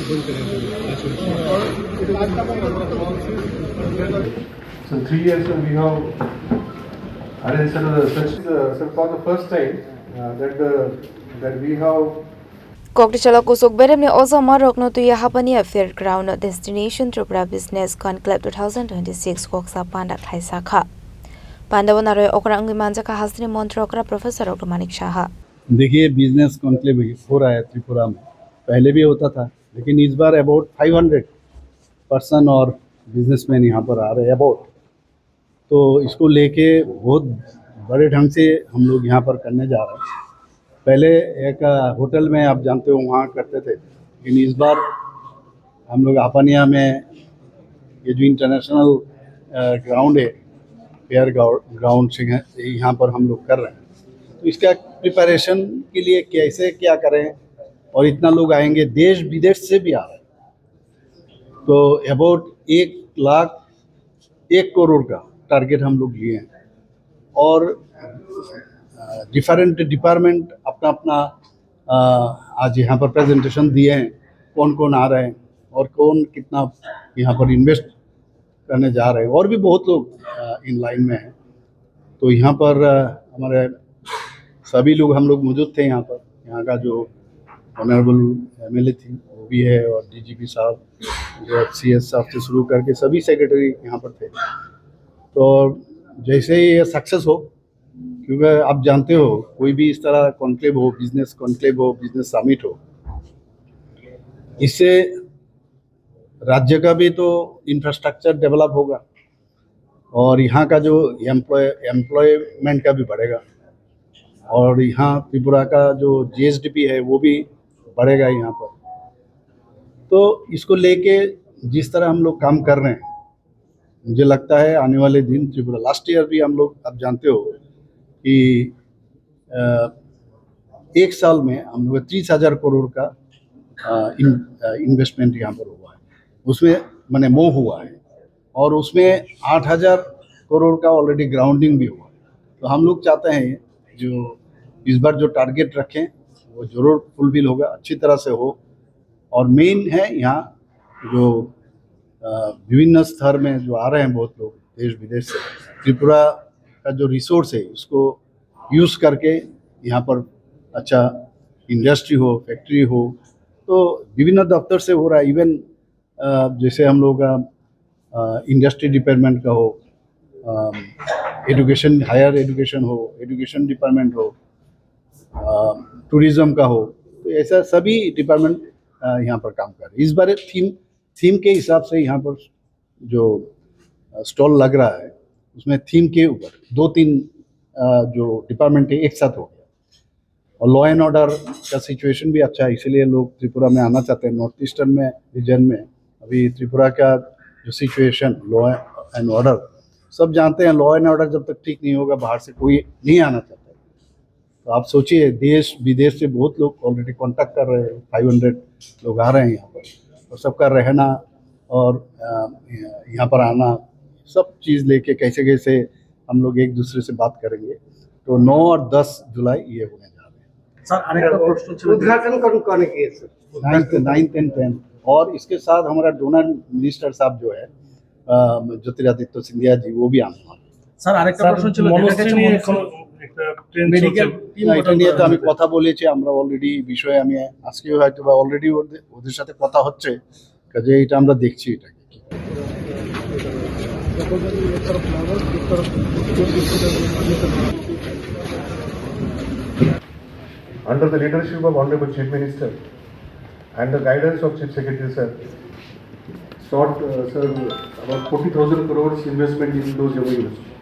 So 3 years we have arranged such for the first time that we have Koktichala kusuk beremni ozo marok no tuya hapania fairground destination Tripura Business Conclave 2026 koksa pandak thaisa kha. Pandavanare okra अंगी मांजा का हस्ती मंत्री okra professor doctor Manik Shah. देखिए business conclave हो रहा है त्रिपुरा में, पहले भी होता था लेकिन इस बार अबाउट 500 पर्सन और बिजनेसमैन यहाँ पर आ रहे हैं अबाउट, तो इसको लेके बहुत बड़े ढंग से हम लोग यहाँ पर करने जा रहे हैं। पहले एक होटल में आप जानते हो वहाँ करते थे, लेकिन इस बार हम लोग आपानिया में ये जो इंटरनेशनल ग्राउंड है फेयर ग्राउंड से यहाँ पर हम लोग कर रहे हैं। तो इसका प्रिपरेशन के लिए कैसे क्या करें, और इतना लोग आएंगे, देश विदेश से भी आ रहे हैं, तो अबाउट 1 करोड़ का टारगेट हम लोग लिए हैं। और डिफरेंट डिपार्टमेंट अपना अपना आज यहाँ पर प्रेजेंटेशन दिए हैं, कौन कौन आ रहे हैं और कौन कितना यहाँ पर इन्वेस्ट करने जा रहे हैं, और भी बहुत लोग इन लाइन में हैं। तो यहाँ पर हमारे सभी लोग हम लोग मौजूद थे यहाँ पर। यहाँ का जो ऑनरेबल एमएलए थी वो भी है, और डीजीपी साहब, जो सीएस साहब से शुरू करके सभी सेक्रेटरी यहाँ पर थे। तो जैसे ही ये सक्सेस हो, क्योंकि आप जानते हो कोई भी इस तरह कॉन्क्लेव हो, बिजनेस कॉन्क्लेव हो, बिजनेस समिट हो, इससे राज्य का भी तो इंफ्रास्ट्रक्चर डेवलप होगा और यहाँ का जो एम्प्लॉयमेंट का भी बढ़ेगा, और यहाँ त्रिपुरा का जो जीएसडीपी है वो भी बढ़ेगा यहाँ पर। तो इसको लेके जिस तरह हम लोग काम कर रहे हैं, मुझे लगता है आने वाले दिन त्रिपुरा, लास्ट ईयर भी हम लोग, आप जानते हो कि एक साल में हम लोग 30,000 करोड़ का इन्वेस्टमेंट यहाँ पर हुआ है, उसमें मैंने मोह हुआ है, और उसमें 8,000 करोड़ का ऑलरेडी ग्राउंडिंग भी हुआ है। तो हम लोग चाहते हैं जो इस बार जो टारगेट रखें वो ज़रूर फुलफिल होगा, अच्छी तरह से हो। और मेन है यहाँ जो विभिन्न स्तर में जो आ रहे हैं बहुत लोग देश विदेश से, त्रिपुरा का जो रिसोर्स है उसको यूज़ करके यहाँ पर अच्छा इंडस्ट्री हो, फैक्ट्री हो, तो विभिन्न दफ्तर से हो रहा है। इवन जैसे हम लोग इंडस्ट्री डिपार्टमेंट का हो, एजुकेशन, हायर एजुकेशन हो, एजुकेशन डिपार्टमेंट हो, टूरिज्म का हो, तो ऐसा सभी डिपार्टमेंट यहाँ पर काम कर रहे हैं। इस बार थीम के हिसाब से यहाँ पर जो स्टॉल लग रहा है उसमें थीम के ऊपर 2-3 जो डिपार्टमेंट है एक साथ हो गया, और लॉ एंड ऑर्डर का सिचुएशन भी अच्छा है, इसीलिए लोग त्रिपुरा में आना चाहते हैं। नॉर्थ ईस्टर्न में रीजन में अभी त्रिपुरा का जो सिचुएशन, लॉ एंड ऑर्डर, सब जानते हैं, लॉ एंड ऑर्डर जब तक ठीक नहीं होगा बाहर से कोई नहीं आना चाहता। तो आप सोचिए, देश विदेश से बहुत लोग ऑलरेडी कांटेक्ट कर रहे हैं, 500 लोग आ रहे हैं यहाँ पर, और सबका रहना और यहाँ पर आना, सब चीज़ लेके कैसे कैसे हम लोग एक दूसरे से बात करेंगे। तो 9 और 10 जुलाई ये होने जा रहे हैं सर। अनेक प्रश्न उद्घाटन कौन किए सर? 9th and 10th। और इसके साथ हमारा डोनर मिनिस्टर साहब जो है ज्योतिरादित्य सिंधिया जी, वो भी आने वाले सर। আরেকটা প্রশ্ন ছিল, মেডিকেল টিম এটা নিয়ে তো আমি কথা বলেছি, আমরা অলরেডি বিষয়ে আমি আজকে হয়তো বা অলরেডি ওদের সাথে কথা হচ্ছে, কাজে এটা আমরা দেখছি এটা। under the leadership of Honorable Chief Minister and the guidance of Chief Secretary Sir, sought about 40,000 crores investment in those MOUs.